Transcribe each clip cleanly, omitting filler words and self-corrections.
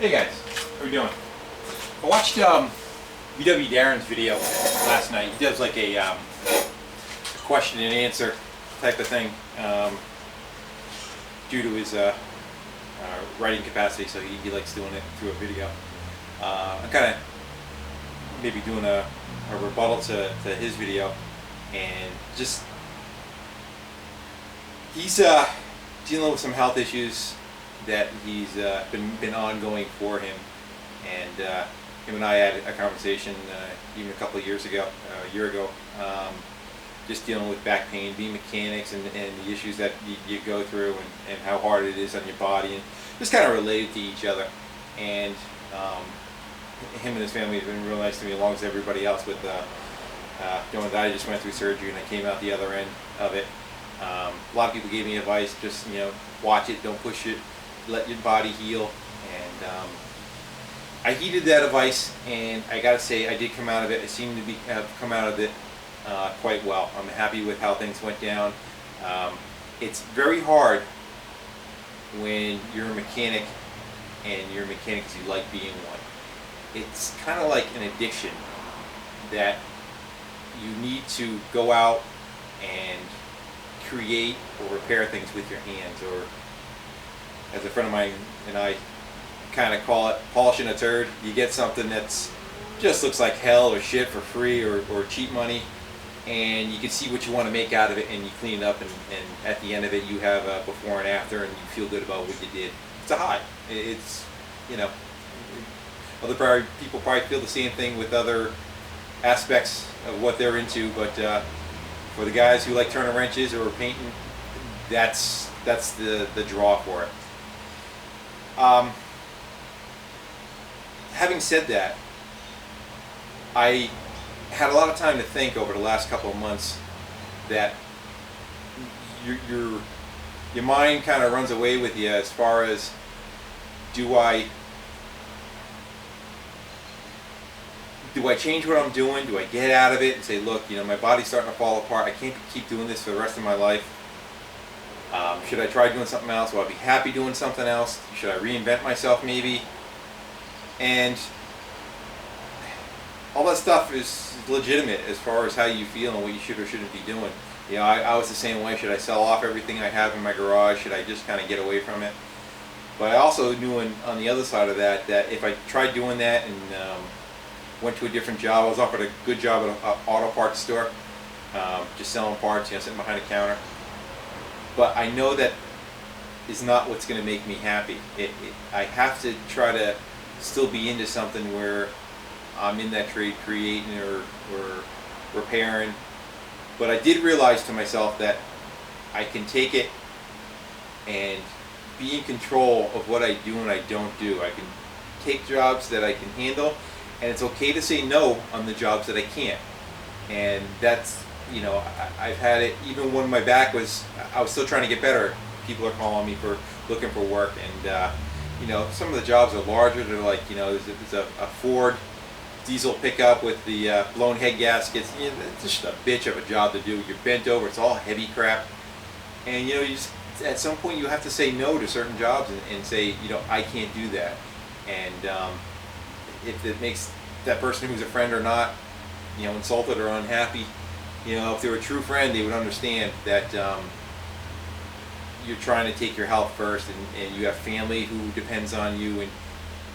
Hey guys, how we doing? I watched VW Darren's video last night. He does like a question and answer type of thing due to his writing capacity, so he likes doing it through a video. I'm kind of maybe doing a rebuttal to his video, and just he's dealing with some health issues that he's been ongoing for him, and him and I had a conversation even a couple of years ago, a year ago, just dealing with back pain, being mechanics, and the issues that you go through, and how hard it is on your body, and just kind of related to each other. And him and his family have been real nice to me, along with everybody else. With knowing that I just went through surgery and I came out the other end of it. A lot of people gave me advice, just watch it, don't push it, let your body heal. And I heeded that advice, and I gotta say I did come out of it. I seem to have come out of it quite well. I'm happy with how things went down. It's very hard when you're a mechanic and you're a mechanic because you like being one. It's kind of like an addiction that you need to go out and create or repair things with your hands, or as a friend of mine and I kind of call it, polishing a turd. You get something that's just looks like hell or shit for free, or cheap money, and you can see what you want to make out of it, and you clean it up, and at the end of it you have a before and after, and you feel good about what you did. It's a high. It's, other people probably feel the same thing with other aspects of what they're into, but for the guys who like turning wrenches or painting, that's the draw for it. Having said that, I had a lot of time to think over the last couple of months that your mind kind of runs away with you as far as, do I change what I'm doing? Do I get out of it and say, look, my body's starting to fall apart. I can't keep doing this for the rest of my life. Should I try doing something else? Will I be happy doing something else? Should I reinvent myself maybe? And all that stuff is legitimate as far as how you feel and what you should or shouldn't be doing. I was the same way. Should I sell off everything I have in my garage? Should I just kind of get away from it? But I also knew on the other side of that if I tried doing that and went to a different job, I was offered a good job at an auto parts store, just selling parts, sitting behind a counter. But I know that is not what's going to make me happy. I have to try to still be into something where I'm in that trade, creating or repairing. But I did realize to myself that I can take it and be in control of what I do and I don't do. I can take jobs that I can handle, and it's okay to say no on the jobs that I can't. And that's, I've had it even when my back was, I was still trying to get better. People are calling me for looking for work, and some of the jobs are larger. They're like, there's a Ford diesel pickup with the blown head gaskets. It's just a bitch of a job to do. You're bent over. It's all heavy crap, and you just at some point you have to say no to certain jobs and say, I can't do that. And if it makes that person who's a friend or not, insulted or unhappy, if they're a true friend, they would understand that you're trying to take your health first, and you have family who depends on you,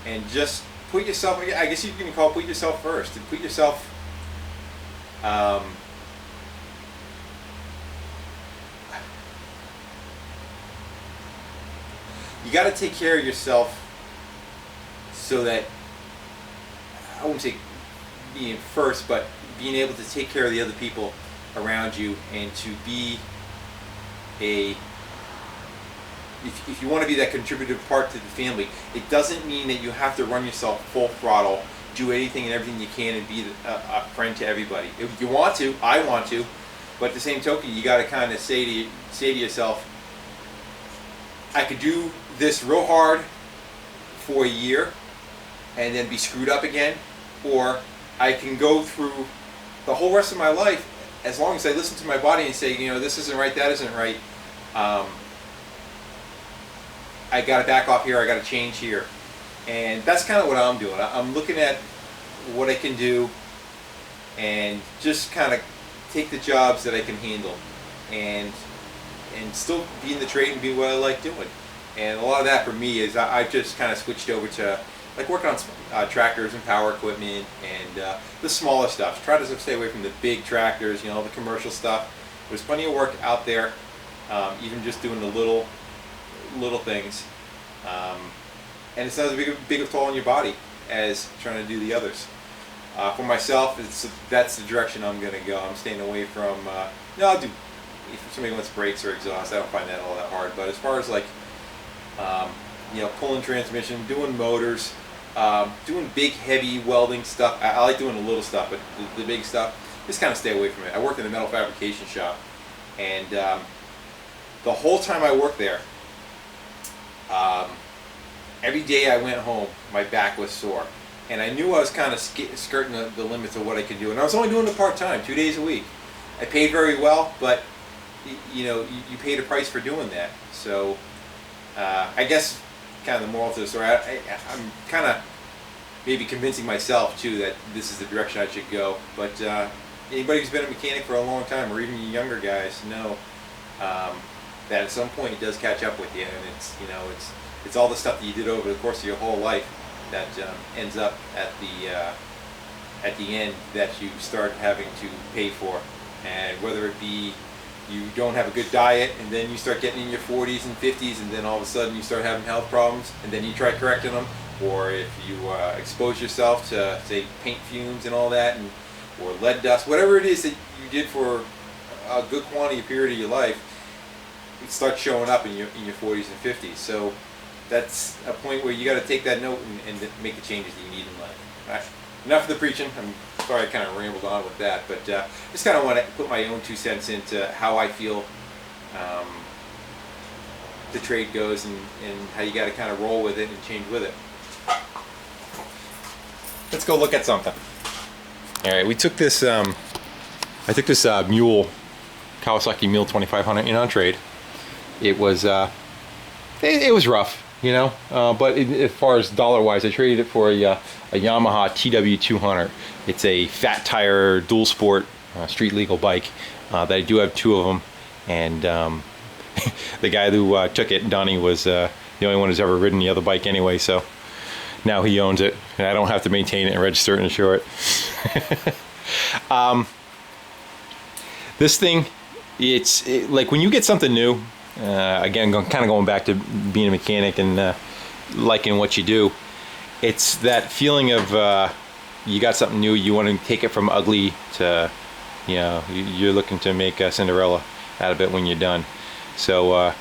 and just put yourself, I guess you can call it, put yourself first, and put yourself you got to take care of yourself, so that, I wouldn't say being first, but being able to take care of the other people around you, and to be if you want to be that contributive part to the family, it doesn't mean that you have to run yourself full throttle, do anything and everything you can, and be a friend to everybody. If you want to, I want to, but at the same token, you got to kind of say to yourself, I could do this real hard for a year and then be screwed up again, or I can go through the whole rest of my life, as long as I listen to my body and say, this isn't right, that isn't right, I got to back off here, I got to change here. And that's kind of what I'm doing. I'm looking at what I can do and just kind of take the jobs that I can handle and still be in the trade and be what I like doing. And a lot of that for me is I've just kind of switched over to like working on tractors and power equipment and the smaller stuff. Try to stay away from the big tractors, you know, the commercial stuff. There's plenty of work out there, even just doing the little things. And it's not as big of a toll on your body as trying to do the others. For myself, that's the direction I'm going to go. I'm staying away from, I'll do, if somebody wants brakes or exhaust, I don't find that all that hard. But as far as like, you know, pulling transmission, doing motors, doing big heavy welding stuff, I like doing the little stuff, but the big stuff, just kind of stay away from it. I worked in a metal fabrication shop, and the whole time I worked there, every day I went home, my back was sore. And I knew I was kind of skirting the limits of what I could do. And I was only doing it part-time, 2 days a week. I paid very well, but you know, you paid a price for doing that. So I guess kind of the moral to the story, I'm kind of maybe convincing myself too that this is the direction I should go. But anybody who's been a mechanic for a long time, or even younger guys, know that at some point it does catch up with you, and it's, you know, it's all the stuff that you did over the course of your whole life that ends up at the end that you start having to pay for. And whether it be you don't have a good diet, and then you start getting in your 40s and 50s, and then all of a sudden you start having health problems, and then you try correcting them, or if you expose yourself to, say, paint fumes and all that, and or lead dust, whatever it is that you did for a good quantity period of your life, it starts showing up in your 40s and 50s. So that's a point where you got to take that note and make the changes that you need in life. All right. Enough of the preaching. I'm sorry I kind of rambled on with that, but just kind of want to put my own 2 cents into how I feel the trade goes, and how you got to kind of roll with it and change with it. Let's go look at something. All right, we took this. I took this mule, Kawasaki Mule 2500 in on trade. It was it was rough, you know, but as far as dollar-wise, I traded it for a Yamaha TW200. It's a fat tire dual sport street legal bike that I do have 2 of them, and the guy who took it, Donnie, was the only one who's ever ridden the other bike anyway, so now he owns it, and I don't have to maintain it and register it and insure it. This thing, it's like when you get something new, again, kind of going back to being a mechanic and liking what you do, it's that feeling of you got something new, you want to take it from ugly to, you know, you're looking to make a Cinderella out of it when you're done. So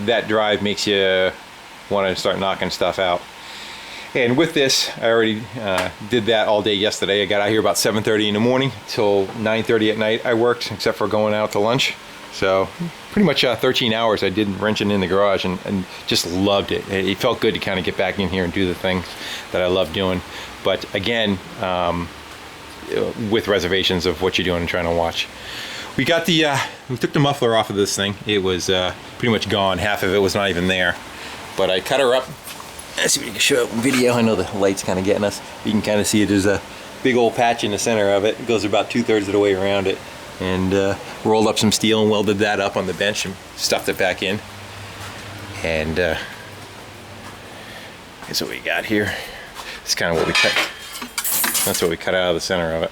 that drive makes you want to start knocking stuff out. And with this, I already did that all day yesterday. I got out here about 7:30 in the morning till 9:30 at night. I worked, except for going out to lunch. So pretty much 13 hours I did wrenching in the garage, and just loved it. It felt good to kind of get back in here and do the things that I love doing. But again, with reservations of what you're doing and trying to watch. We got the, we took the muffler off of this thing. It was pretty much gone. Half of it was not even there. But I cut her up. Let's see if we can show it in video. I know the light's kind of getting us. You can kind of see it. There's a big old patch in the center of it. It goes about 2/3 of the way around it. And rolled up some steel and welded that up on the bench and stuffed it back in. And here's what we got here. It's kind of what we cut. That's what we cut out of the center of it.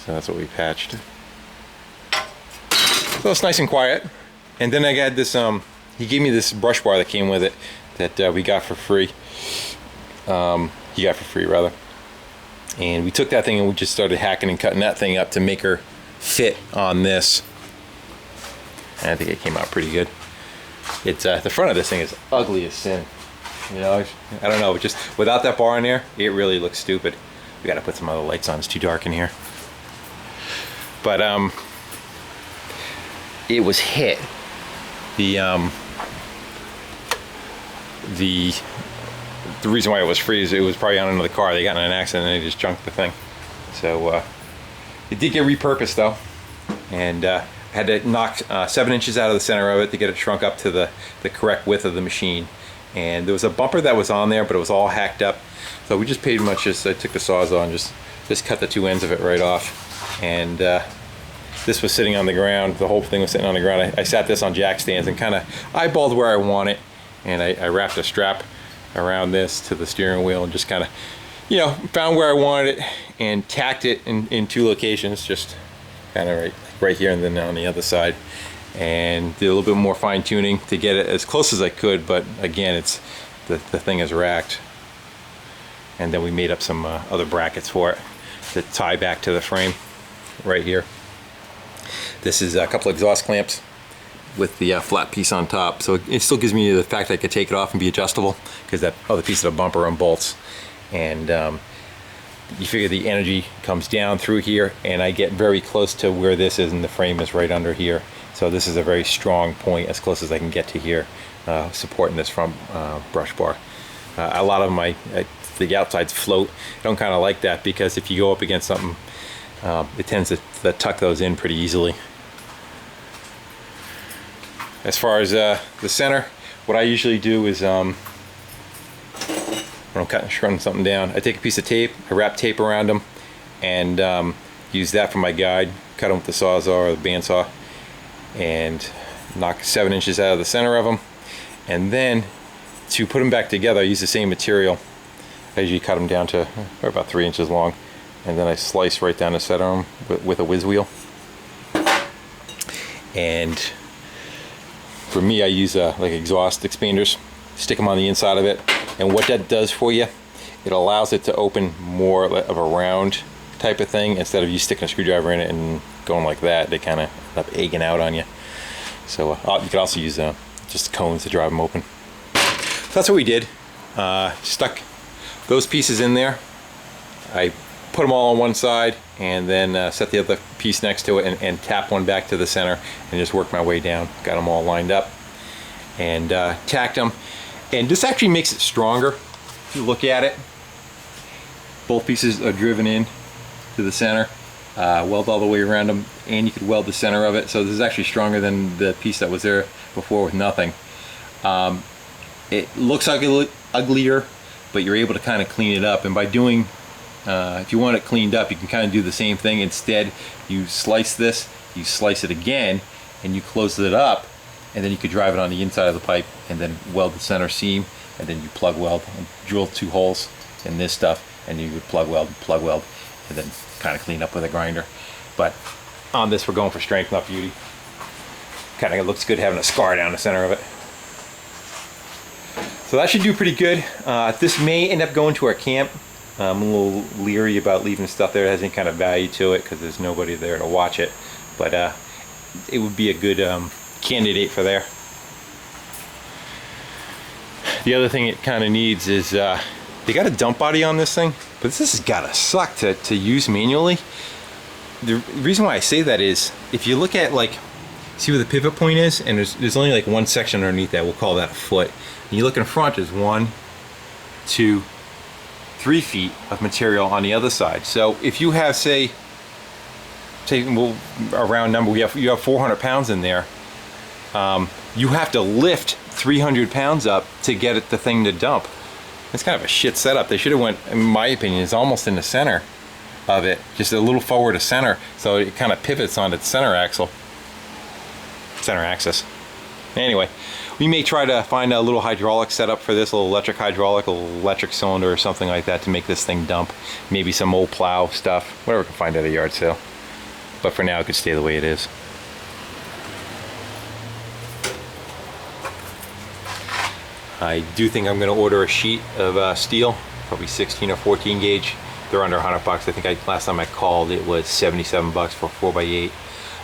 So that's what we patched. So it's nice and quiet. And then I got this, he gave me this brush bar that came with it that we got for free. He got for free, rather. And we took that thing and we just started hacking and cutting that thing up to make her fit on this. And I think it came out pretty good. It's the front of this thing is ugly as sin. You know, I don't know, just without that bar in there, it really looks stupid. We gotta put some other lights on, it's too dark in here. But it was hit. The reason why it was free is it was probably on another car. They got in an accident and they just junked the thing. So it did get repurposed though, and had to knock 7 inches out of the center of it to get it shrunk up to the correct width of the machine. and there was a bumper that was on there, but it was all hacked up. So we just pretty much just, I took the Sawzall and just cut the two ends of it right off. And this was sitting on the ground. The whole thing was sitting on the ground. I sat this on jack stands and kind of eyeballed where I want it, and I wrapped a strap around this to the steering wheel and just kind of, you know, found where I wanted it and tacked it in two locations, just kind of right here and then on the other side, and did a little bit more fine tuning to get it as close as I could. But again, it's the thing is racked, and then we made up some other brackets for it to tie back to the frame right here. This is a couple of exhaust clamps with the flat piece on top, so it still gives me the fact that I could take it off and be adjustable, because that other piece of the bumper unbolts. And you figure the energy comes down through here, and I get very close to where this is, and the frame is right under here. So this is a very strong point, as close as I can get to here, supporting this front brush bar. A lot of my the outsides float. I don't kind of like that, because if you go up against something, it tends to tuck those in pretty easily. As far as the center, what I usually do is when I'm shredding something down, I take a piece of tape, I wrap tape around them, and use that for my guide. Cut them with the Sawzall or the bandsaw, and knock 7 inches out of the center of them. And then to put them back together, I use the same material. I usually cut them down to about 3 inches long, and then I slice right down the center of them with a whiz wheel. And for me, I use like exhaust expanders, stick them on the inside of it, and what that does for you, it allows it to open more of a round type of thing, instead of you sticking a screwdriver in it and going like that. They kind of end up egging out on you. So you could also use just cones to drive them open. So that's what we did. Stuck those pieces in there. I put them all on one side, and then set the other piece next to it, and tap one back to the center, and just work my way down. Got them all lined up, and tacked them. And this actually makes it stronger. If you look at it, both pieces are driven in to the center, weld all the way around them, and you could weld the center of it. So this is actually stronger than the piece that was there before with nothing. It looks uglier, but you're able to kind of clean it up. And by doing, if you want it cleaned up, you can kind of do the same thing. Instead, you slice this, you slice it again, and you close it up, and then you could drive it on the inside of the pipe, and then weld the center seam, and then you plug weld and drill 2 holes in this stuff, and you would plug weld, and then kind of clean up with a grinder. But on this, we're going for strength, not beauty. Kind of looks good having a scar down the center of it. So that should do pretty good. This may end up going to our camp. I'm a little leery about leaving stuff there that has any kind of value to it, because there's nobody there to watch it. But it would be a good candidate for there. The other thing it kind of needs is they got a dump body on this thing, but this has got to suck to use manually. The reason why I say that is, if you look at, like, see where the pivot point is, and there's only like one section underneath that, we'll call that a foot. And you look in front, there's 1, 2, 3 feet of material on the other side. So if you have, say well, a round number, you have 400 pounds in there, you have to lift 300 pounds up to get the thing to dump. It's kind of a shit setup. They should have went, in my opinion, it's almost in the center of it, just a little forward of center, so it kind of pivots on its center axis. Anyway, we may try to find a little hydraulic setup for this, a little electric hydraulic, a little electric cylinder or something like that to make this thing dump. Maybe some old plow stuff, whatever we can find at a yard sale. But for now, it could stay the way it is. I do think I'm going to order a sheet of steel, probably 16 or 14 gauge. They're under $100. I think last time I called, it was $77 for 4x8.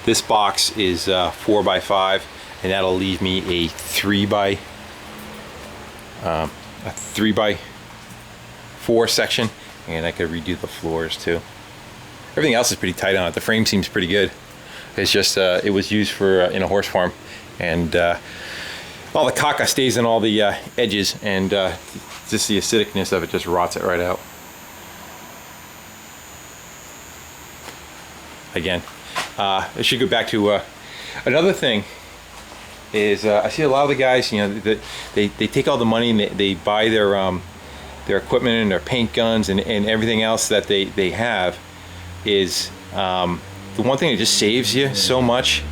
This box is 4x5, and that'll leave me a 3x4 section, and I could redo the floors too. Everything else is pretty tight on it. The frame seems pretty good. It's just it was used for in a horse farm, and all the caca stays in all the edges, and just the acidicness of it just rots it right out. Again, I should go back to another thing is I see a lot of the guys, you know, they take all the money and they buy their equipment and their paint guns and everything else that they have. Is the one thing that just saves you so much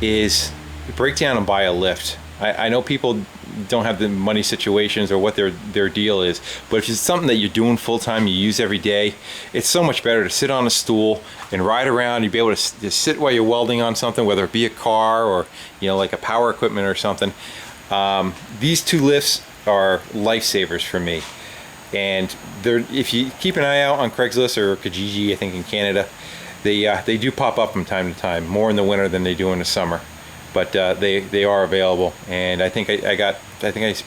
is break down and buy a lift. I know people don't have the money situations or what their deal is, but if it's something that you're doing full time, you use every day, it's so much better to sit on a stool and ride around. You'd be able to just sit while you're welding on something, whether it be a car or, you know, like a power equipment or something. These two lifts are lifesavers for me, and if you keep an eye out on Craigslist or Kijiji, I think in Canada, they do pop up from time to time, more in the winter than they do in the summer. But they are available, and I think I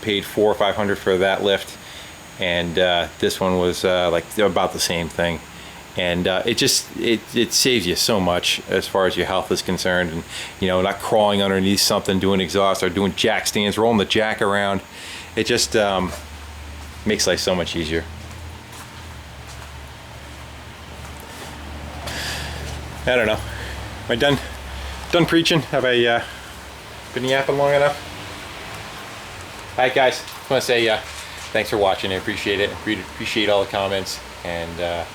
paid $400 or $500 for that lift, and this one was like about the same thing, and it saves you so much as far as your health is concerned, and you know, not crawling underneath something, doing exhaust or doing jack stands, rolling the jack around. It just makes life so much easier. I don't know. Am I done preaching? Have I been yapping long enough? Alright guys, just want to say thanks for watching. I appreciate it. Appreciate all the comments, and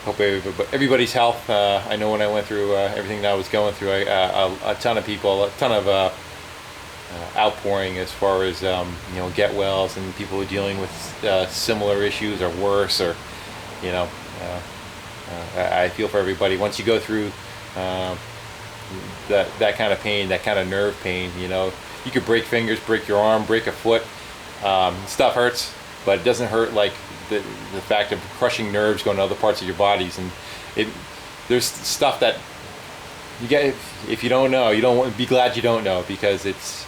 hope everybody's health. I know when I went through everything that I was going through, a ton of people, a ton of outpouring as far as you know, get wells and people who are dealing with similar issues or worse, or you know, I feel for everybody. Once you go through that kind of pain, that kind of nerve pain, you know, you could break fingers, break your arm, break a foot. Stuff hurts, but it doesn't hurt like the fact of crushing nerves going to other parts of your bodies. And there's stuff that you get, if you don't know, you don't want to be glad you don't know, because it's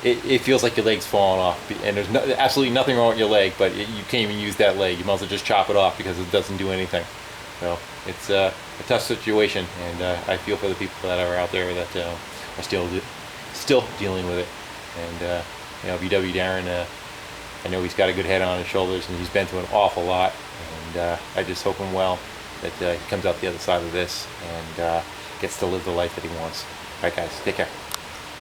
it feels like your leg's falling off, and there's absolutely nothing wrong with your leg, but you can't even use that leg. You might as well just chop it off because it doesn't do anything. So it's a tough situation, and I feel for the people that are out there that are still dealing with it. And you know, VW Darren, I know he's got a good head on his shoulders, and he's been through an awful lot, and I just hope him well, that he comes out the other side of this and gets to live the life that he wants. All right guys, take care.